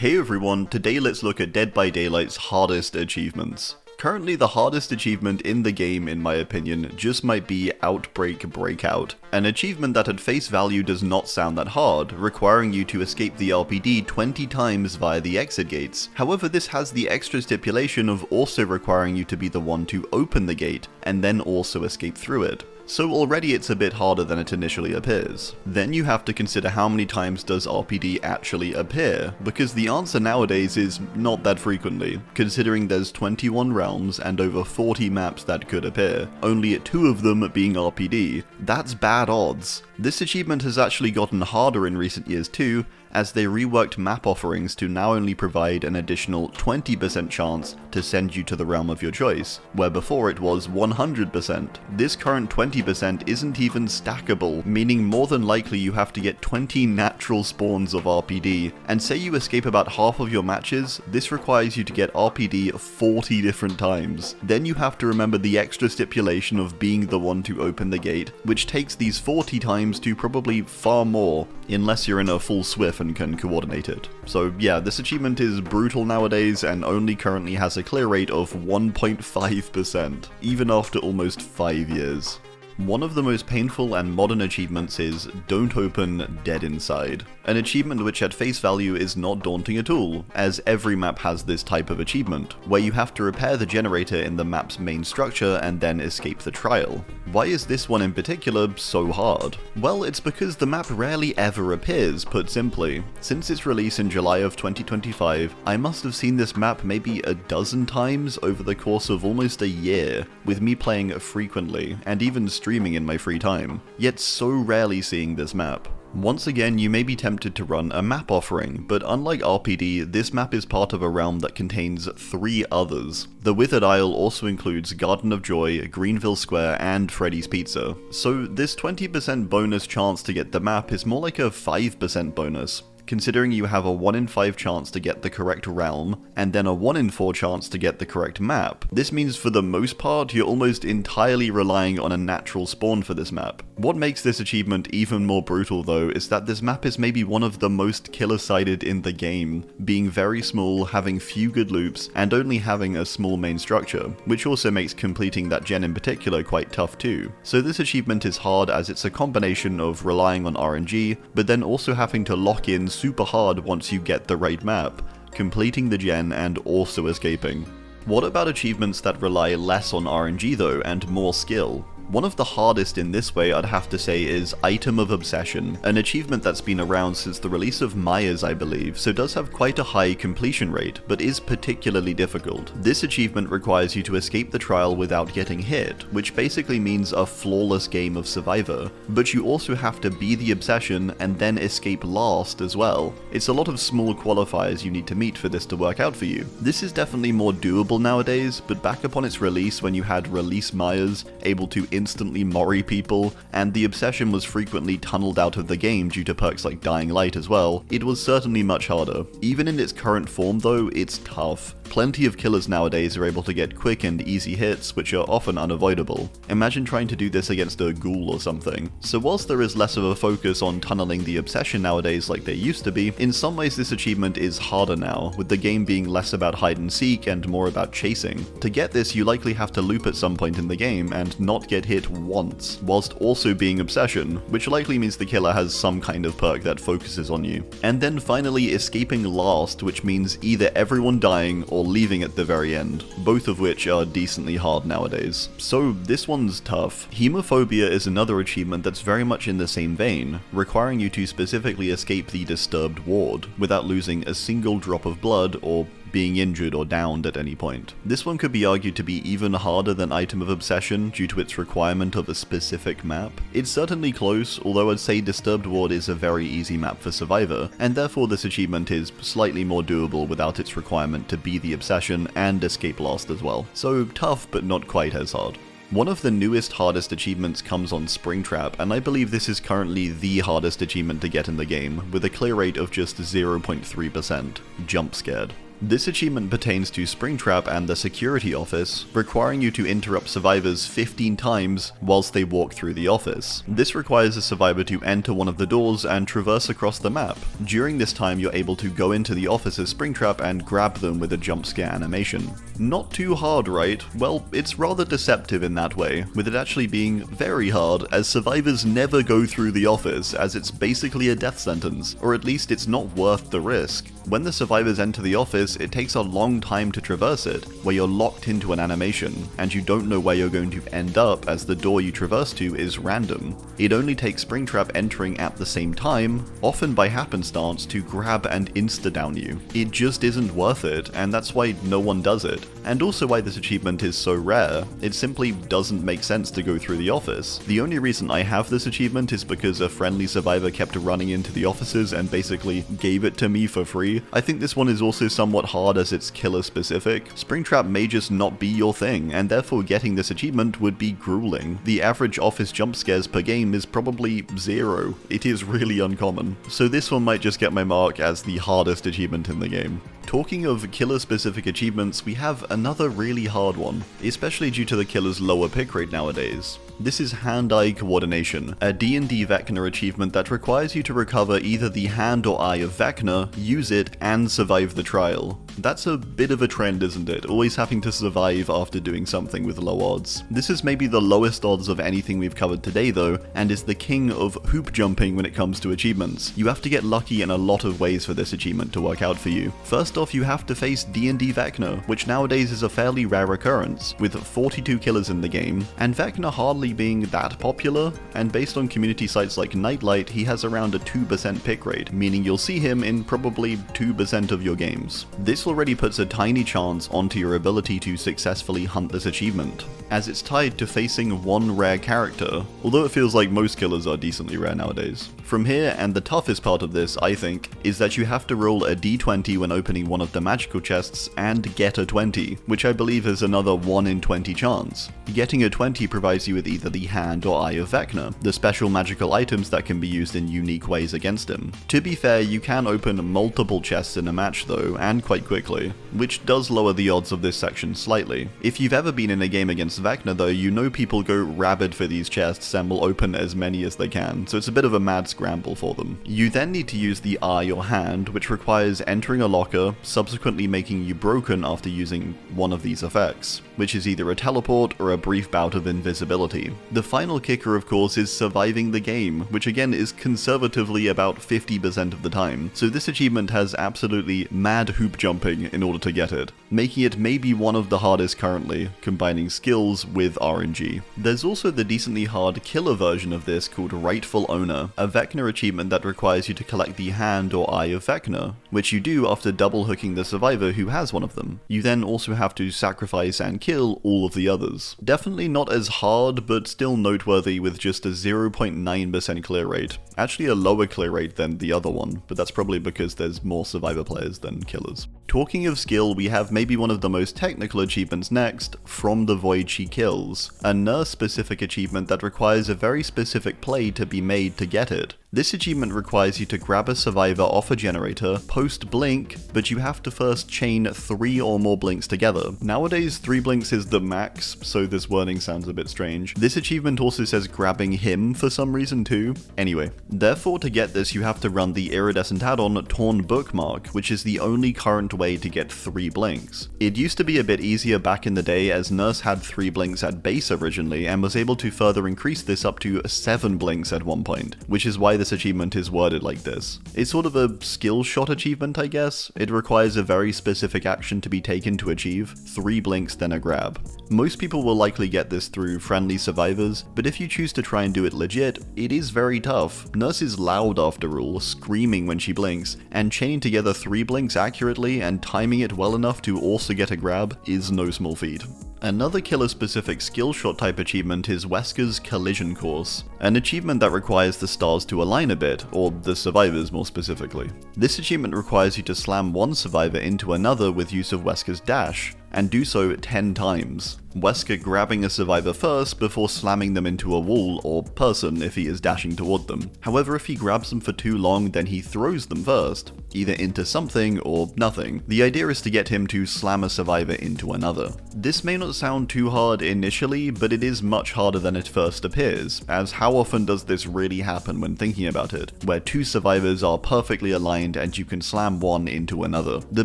Hey everyone, today let's look at Dead by Daylight's hardest achievements. Currently the hardest achievement in the game, in my opinion, just might be Outbreak Breakout, an achievement that at face value does not sound that hard, requiring you to escape the RPD 20 times via the exit gates. However, this has the extra stipulation of also requiring you to be the one to open the gate, and then also escape through it. So already it's a bit harder than it initially appears. Then you have to consider how many times does RPD actually appear, because the answer nowadays is not that frequently, considering there's 21 realms and over 40 maps that could appear, only 2 of them being RPD. That's bad odds. This achievement has actually gotten harder in recent years too, as they reworked map offerings to now only provide an additional 20% chance to send you to the realm of your choice, where before it was 100%. This current 20% isn't even stackable, meaning more than likely you have to get 20 natural spawns of RPD, and say you escape about half of your matches, this requires you to get RPD 40 different times. Then you have to remember the extra stipulation of being the one to open the gate, which takes these 40 times to probably far more, unless you're in a full Swift and can coordinate it. So yeah, this achievement is brutal nowadays and only currently has a clear rate of 1.5%, even after almost 5 years. One of the most painful and modern achievements is Don't Open Dead Inside, an achievement which at face value is not daunting at all, as every map has this type of achievement, where you have to repair the generator in the map's main structure and then escape the trial. Why is this one in particular so hard? Well, it's because the map rarely ever appears, put simply. Since its release in July of 2025, I must have seen this map maybe a dozen times over the course of almost a year, with me playing frequently, and even streaming in my free time, yet so rarely seeing this map. Once again, you may be tempted to run a map offering, but unlike RPD, this map is part of a realm that contains 3 others. The Withered Isle also includes Garden of Joy, Greenville Square, and Freddy's Pizza. So this 20% bonus chance to get the map is more like a 5% bonus, considering you have a 1 in 5 chance to get the correct realm, and then a 1 in 4 chance to get the correct map. This means for the most part, you're almost entirely relying on a natural spawn for this map. What makes this achievement even more brutal though is that this map is maybe one of the most killer-sided in the game, being very small, having few good loops, and only having a small main structure, which also makes completing that gen in particular quite tough too. So this achievement is hard as it's a combination of relying on RNG, but then also having to lock in super hard once you get the right map, completing the gen and also escaping. What about achievements that rely less on RNG though and more skill? One of the hardest in this way I'd have to say is Item of Obsession, an achievement that's been around since the release of Myers I believe, so does have quite a high completion rate, but is particularly difficult. This achievement requires you to escape the trial without getting hit, which basically means a flawless game of Survivor, but you also have to be the obsession and then escape last as well. It's a lot of small qualifiers you need to meet for this to work out for you. This is definitely more doable nowadays, but back upon its release when you had Release Myers able to instantly mori people, and the obsession was frequently tunneled out of the game due to perks like Dying Light as well, it was certainly much harder. Even in its current form though, it's tough. Plenty of killers nowadays are able to get quick and easy hits, which are often unavoidable. Imagine trying to do this against a ghoul or something. So whilst there is less of a focus on tunneling the obsession nowadays like there used to be, in some ways this achievement is harder now, with the game being less about hide and seek and more about chasing. To get this, you likely have to loop at some point in the game and not get hit once, whilst also being obsession, which likely means the killer has some kind of perk that focuses on you. And then finally escaping last, which means either everyone dying or leaving at the very end, both of which are decently hard nowadays. So this one's tough. Hemophobia is another achievement that's very much in the same vein, requiring you to specifically escape the disturbed ward, without losing a single drop of blood or being injured or downed at any point. This one could be argued to be even harder than Item of Obsession due to its requirement of a specific map. It's certainly close, although I'd say Disturbed Ward is a very easy map for Survivor, and therefore this achievement is slightly more doable without its requirement to be the obsession and escape last as well. So tough, but not quite as hard. One of the newest hardest achievements comes on Springtrap, and I believe this is currently the hardest achievement to get in the game, with a clear rate of just 0.3%, Jump Scared. This achievement pertains to Springtrap and the security office, requiring you to interrupt survivors 15 times whilst they walk through the office. This requires a survivor to enter one of the doors and traverse across the map. During this time, you're able to go into the officer's Springtrap and grab them with a jump scare animation. Not too hard, right? Well, it's rather deceptive in that way, with it actually being very hard, as survivors never go through the office, as it's basically a death sentence, or at least it's not worth the risk. When the survivors enter the office, it takes a long time to traverse it, where you're locked into an animation, and you don't know where you're going to end up as the door you traverse to is random. It only takes Springtrap entering at the same time, often by happenstance, to grab and insta-down you. It just isn't worth it, and that's why no one does it. And also why this achievement is so rare. It simply doesn't make sense to go through the office. The only reason I have this achievement is because a friendly survivor kept running into the offices and basically gave it to me for free. I think this one is also somewhat hard as it's killer specific. Springtrap may just not be your thing, and therefore getting this achievement would be grueling. The average office jump scares per game is probably 0. It is really uncommon. So this one might just get my mark as the hardest achievement in the game. Talking of killer-specific achievements, we have another really hard one, especially due to the killer's lower pick rate nowadays. This is Hand-Eye Coordination, a D&D Vecna achievement that requires you to recover either the hand or eye of Vecna, use it, and survive the trial. That's a bit of a trend, isn't it? Always having to survive after doing something with low odds. This is maybe the lowest odds of anything we've covered today though, and is the king of hoop jumping when it comes to achievements. You have to get lucky in a lot of ways for this achievement to work out for you. First off, you have to face D&D Vecna, which nowadays is a fairly rare occurrence, with 42 killers in the game, and Vecna hardly being that popular, and based on community sites like Nightlight, he has around a 2% pick rate, meaning you'll see him in probably 2% of your games. This already puts a tiny chance onto your ability to successfully hunt this achievement, as it's tied to facing one rare character, although it feels like most killers are decently rare nowadays. From here, and the toughest part of this, I think, is that you have to roll a d20 when opening one of the magical chests and get a 20, which I believe is another 1 in 20 chance. Getting a 20 provides you with either the hand or eye of Vecna, the special magical items that can be used in unique ways against him. To be fair, you can open multiple chests in a match though, and quite quickly, which does lower the odds of this section slightly. If you've ever been in a game against Vecna though, you know people go rabid for these chests and will open as many as they can, so it's a bit of a mad scramble for them. You then need to use the eye or hand, which requires entering a locker, subsequently making you broken after using one of these effects, which is either a teleport or a brief bout of invisibility. The final kicker, of course, is surviving the game, which again is conservatively about 50% of the time, so this achievement has absolutely mad hoop jumping in order to get it, making it maybe one of the hardest currently, combining skills with RNG. There's also the decently hard killer version of this called Rightful Owner, a Vecna achievement that requires you to collect the hand or eye of Vecna, which you do after double hooking the survivor who has one of them. You then also have to sacrifice and kill all of the others. Definitely not as hard, but still noteworthy with just a 0.9% clear rate. Actually a lower clear rate than the other one, but that's probably because there's more survivor players than killers. Talking of skill, we have maybe one of the most technical achievements next, From the Void She Kills, a nurse-specific achievement that requires a very specific play to be made to get it. This achievement requires you to grab a survivor off a generator, post blink, but you have to first chain 3 or more blinks together. Nowadays 3 blinks is the max, so this wording sounds a bit strange. This achievement also says grabbing him for some reason too. Anyway, therefore to get this you have to run the iridescent add-on Torn Bookmark, which is the only current way to get 3 blinks. It used to be a bit easier back in the day as Nurse had 3 blinks at base originally and was able to further increase this up to 7 blinks at one point, which is why this achievement is worded like this. It's sort of a skill shot achievement, I guess. It requires a very specific action to be taken to achieve 3 blinks then a grab. Most people will likely get this through friendly survivors, but if you choose to try and do it legit, it is very tough. Nurse is loud after all, screaming when she blinks, and chaining together 3 blinks accurately and timing it well enough to also get a grab is no small feat. Another killer-specific skill shot type achievement is Wesker's Collision Course, an achievement that requires the stars to align a bit, or the survivors more specifically. This achievement requires you to slam one survivor into another with use of Wesker's Dash, and do so 10 times. Wesker grabbing a survivor first before slamming them into a wall or person if he is dashing toward them. However, if he grabs them for too long, then he throws them first, either into something or nothing. The idea is to get him to slam a survivor into another. This may not sound too hard initially, but it is much harder than it first appears, as how often does this really happen when thinking about it, where two survivors are perfectly aligned and you can slam one into another. The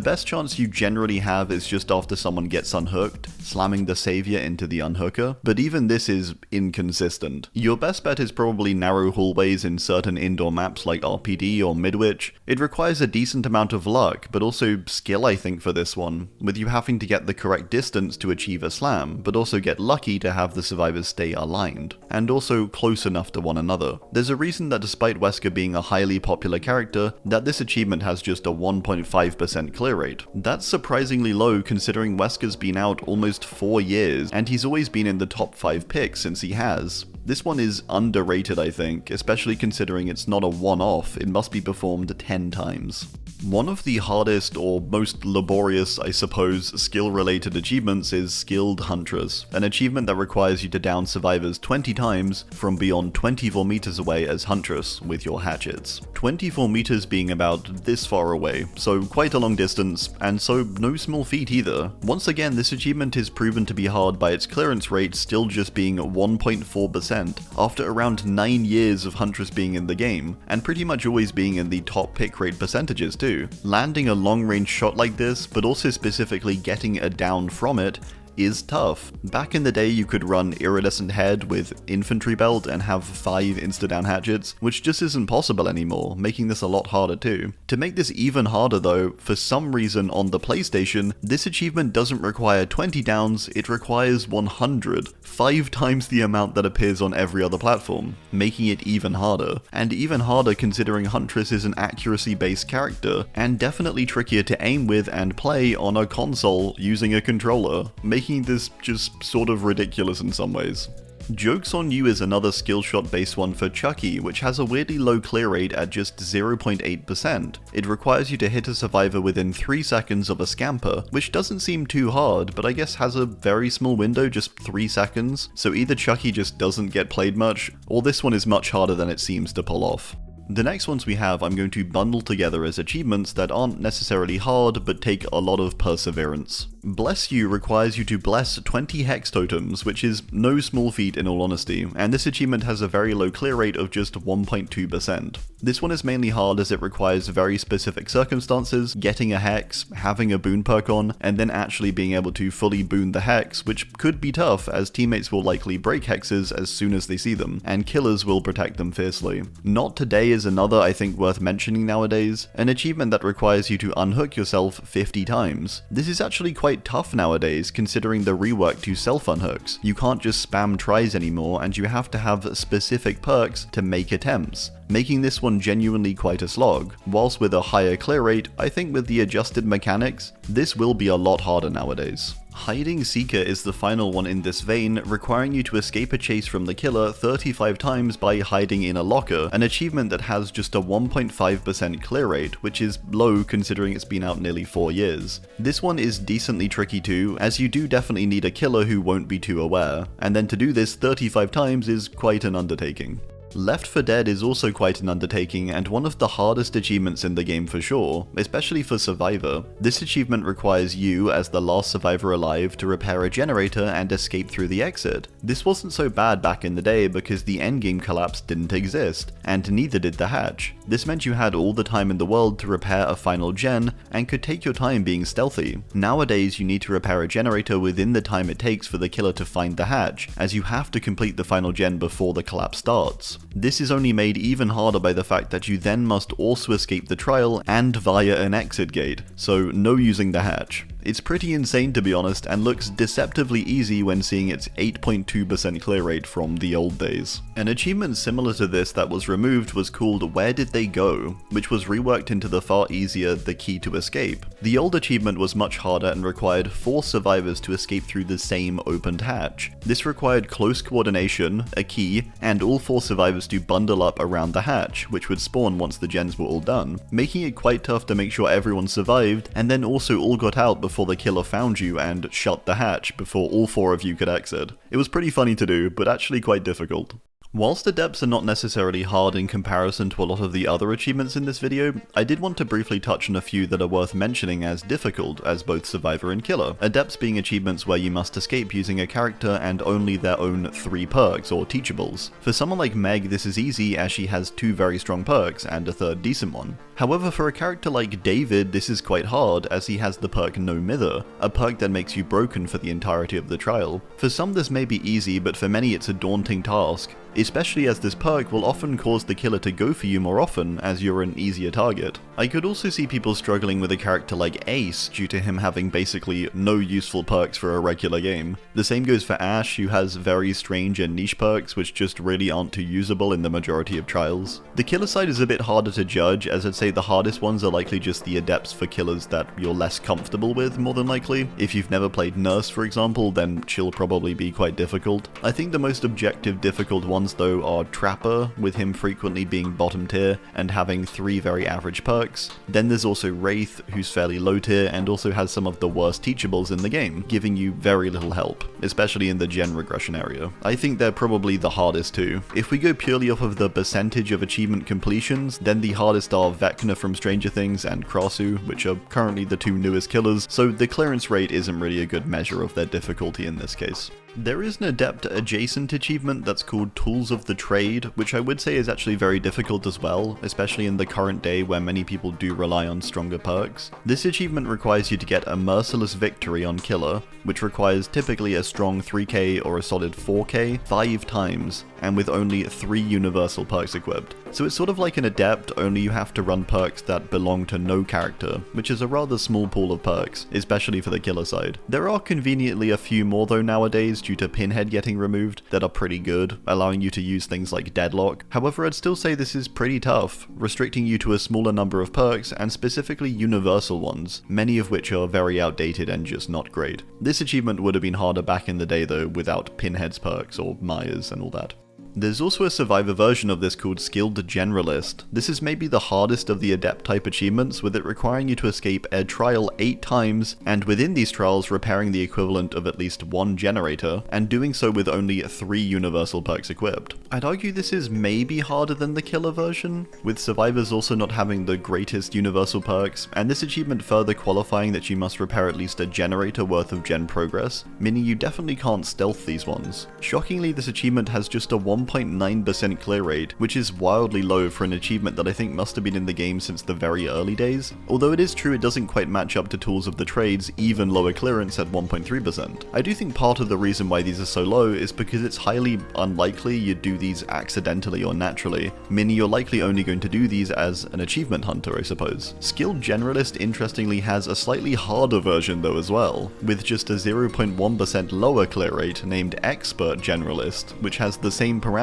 best chance you generally have is just after someone gets unhooked, slamming the savior into the unhooker, but even this is inconsistent. Your best bet is probably narrow hallways in certain indoor maps like RPD or Midwich. It requires a decent amount of luck, but also skill I think for this one, with you having to get the correct distance to achieve a slam, but also get lucky to have the survivors stay aligned, and also close enough to one another. There's a reason that despite Wesker being a highly popular character, that this achievement has just a 1.5% clear rate. That's surprisingly low considering Wesker's been out almost 4 years, and he's always been in the top 5 picks since he has. This one is underrated I think, especially considering it's not a one-off, it must be performed 10 times. One of the hardest or most laborious, I suppose, skill-related achievements is Skilled Huntress, an achievement that requires you to down survivors 20 times from beyond 24 meters away as Huntress with your hatchets. 24 meters being about this far away, so quite a long distance, and so no small feat either. Once again, this achievement is proven to be hard by its clearance rate still just being 1.4% after around 9 years of Huntress being in the game, and pretty much always being in the top pick rate percentages too. Landing a long-range shot like this, but also specifically getting a down from it, is tough. Back in the day you could run Iridescent Head with Infantry Belt and have 5 insta-down hatchets, which just isn't possible anymore, making this a lot harder too. To make this even harder though, for some reason on the PlayStation, this achievement doesn't require 20 downs, it requires 100, 5 times the amount that appears on every other platform, making it even harder. And even harder considering Huntress is an accuracy-based character, and definitely trickier to aim with and play on a console using a controller, making this just sort of ridiculous in some ways. Joke's on You is another skill shot based one for Chucky, which has a weirdly low clear rate at just 0.8%. It requires you to hit a survivor within 3 seconds of a scamper, which doesn't seem too hard, but I guess has a very small window, just 3 seconds, so either Chucky just doesn't get played much, or this one is much harder than it seems to pull off. The next ones we have I'm going to bundle together as achievements that aren't necessarily hard, but take a lot of perseverance. Bless You requires you to bless 20 hex totems, which is no small feat in all honesty, and this achievement has a very low clear rate of just 1.2%. This one is mainly hard as it requires very specific circumstances, getting a hex, having a boon perk on, and then actually being able to fully boon the hex, which could be tough as teammates will likely break hexes as soon as they see them, and killers will protect them fiercely. Not Today is another I think worth mentioning nowadays, an achievement that requires you to unhook yourself 50 times. This is actually quite tough nowadays considering the rework to self-unhooks. You can't just spam tries anymore and you have to have specific perks to make attempts, making this one genuinely quite a slog. Whilst with a higher clear rate, I think with the adjusted mechanics, this will be a lot harder nowadays. Hiding Seeker is the final one in this vein, requiring you to escape a chase from the killer 35 times by hiding in a locker, an achievement that has just a 1.5% clear rate, which is low considering it's been out nearly 4 years. This one is decently tricky too, as you do definitely need a killer who won't be too aware, and then to do this 35 times is quite an undertaking. Left 4 Dead is also quite an undertaking and one of the hardest achievements in the game for sure, especially for Survivor. This achievement requires you, as the last survivor alive, to repair a generator and escape through the exit. This wasn't so bad back in the day because the endgame collapse didn't exist, and neither did the hatch. This meant you had all the time in the world to repair a final gen, and could take your time being stealthy. Nowadays you need to repair a generator within the time it takes for the killer to find the hatch, as you have to complete the final gen before the collapse starts. This is only made even harder by the fact that you then must also escape the trial and via an exit gate, so no using the hatch. It's pretty insane to be honest, and looks deceptively easy when seeing its 8.2% clear rate from the old days. An achievement similar to this that was removed was called Where Did They Go?, which was reworked into the far easier The Key to Escape. The old achievement was much harder and required 4 survivors to escape through the same opened hatch. This required close coordination, a key, and all 4 survivors to bundle up around the hatch, which would spawn once the gens were all done, making it quite tough to make sure everyone survived and then also all got out before before the killer found you and shut the hatch before all 4 of you could exit. It was pretty funny to do, but actually quite difficult. Whilst Adepts are not necessarily hard in comparison to a lot of the other achievements in this video, I did want to briefly touch on a few that are worth mentioning as difficult as both Survivor and Killer. Adepts being achievements where you must escape using a character and only their own 3 perks, or teachables. For someone like Meg, this is easy as she has 2 very strong perks and a 3rd decent one. However, for a character like David, this is quite hard as he has the perk No Mither, a perk that makes you broken for the entirety of the trial. For some this may be easy, but for many it's a daunting task, especially as this perk will often cause the killer to go for you more often as you're an easier target. I could also see people struggling with a character like Ace due to him having basically no useful perks for a regular game. The same goes for Ash, who has very strange and niche perks which just really aren't too usable in the majority of trials. The killer side is a bit harder to judge, as I'd say the hardest ones are likely just the adepts for killers that you're less comfortable with, more than likely. If you've never played Nurse, for example, then she'll probably be quite difficult. I think the most objective difficult ones though are Trapper, with him frequently being bottom tier and having 3 very average perks. Then there's also Wraith, who's fairly low tier and also has some of the worst teachables in the game, giving you very little help, especially in the gen regression area. I think they're probably the hardest too. If we go purely off of the percentage of achievement completions, then the hardest are Vecna from Stranger Things and Krasu, which are currently the 2 newest killers, so the clearance rate isn't really a good measure of their difficulty in this case. There is an Adept adjacent achievement that's called Tools of the Trade, which I would say is actually very difficult as well, especially in the current day where many people do rely on stronger perks. This achievement requires you to get a merciless victory on Killer, which requires typically a strong 3k or a solid 4k 5 times, and with only 3 universal perks equipped. So it's sort of like an Adept, only you have to run perks that belong to no character, which is a rather small pool of perks, especially for the Killer side. There are conveniently a few more though nowadays, due to Pinhead getting removed, that are pretty good, allowing you to use things like Deadlock. However, I'd still say this is pretty tough, restricting you to a smaller number of perks, and specifically universal ones, many of which are very outdated and just not great. This achievement would have been harder back in the day though, without Pinhead's perks or Maya's and all that. There's also a Survivor version of this called Skilled Generalist. This is maybe the hardest of the Adept type achievements, with it requiring you to escape a trial 8 times, and within these trials repairing the equivalent of at least 1 generator, and doing so with only 3 universal perks equipped. I'd argue this is maybe harder than the Killer version, with survivors also not having the greatest universal perks, and this achievement further qualifying that you must repair at least a generator worth of gen progress, meaning you definitely can't stealth these ones. Shockingly, this achievement has just a 1.9% clear rate, which is wildly low for an achievement that I think must have been in the game since the very early days. Although it is true it doesn't quite match up to Tools of the Trade's even lower clearance at 1.3%. I do think part of the reason why these are so low is because it's highly unlikely you'd do these accidentally or naturally, meaning you're likely only going to do these as an achievement hunter, I suppose. Skilled Generalist interestingly has a slightly harder version though as well, with just a 0.1% lower clear rate named Expert Generalist, which has the same parameters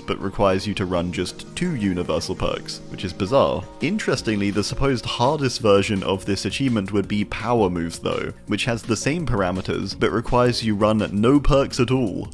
but requires you to run just 2 universal perks, which is bizarre. Interestingly, the supposed hardest version of this achievement would be Power Moves though, which has the same parameters but requires you run no perks at all.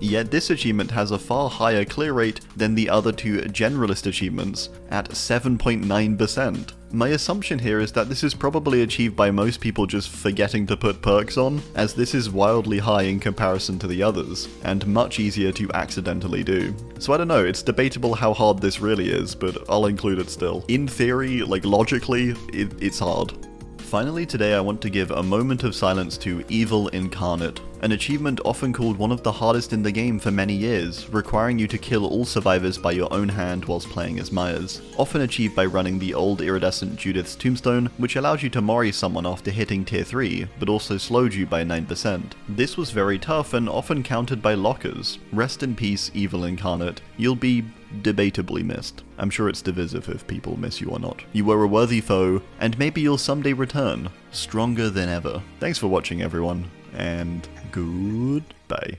Yet this achievement has a far higher clear rate than the other 2 Generalist achievements at 7.9%. My assumption here is that this is probably achieved by most people just forgetting to put perks on, as this is wildly high in comparison to the others, and much easier to accidentally do. So I don't know, it's debatable how hard this really is, but I'll include it still. In theory, like logically, it's hard. Finally today I want to give a moment of silence to Evil Incarnate, an achievement often called one of the hardest in the game for many years, requiring you to kill all survivors by your own hand whilst playing as Myers, often achieved by running the old iridescent Judith's Tombstone, which allows you to mori someone after hitting tier 3, but also slowed you by 9%. This was very tough and often countered by lockers. Rest in peace, Evil Incarnate. You'll be debatably missed. I'm sure it's divisive if people miss you or not. You were a worthy foe, and maybe you'll someday return, stronger than ever. Thanks for watching everyone, and goodbye.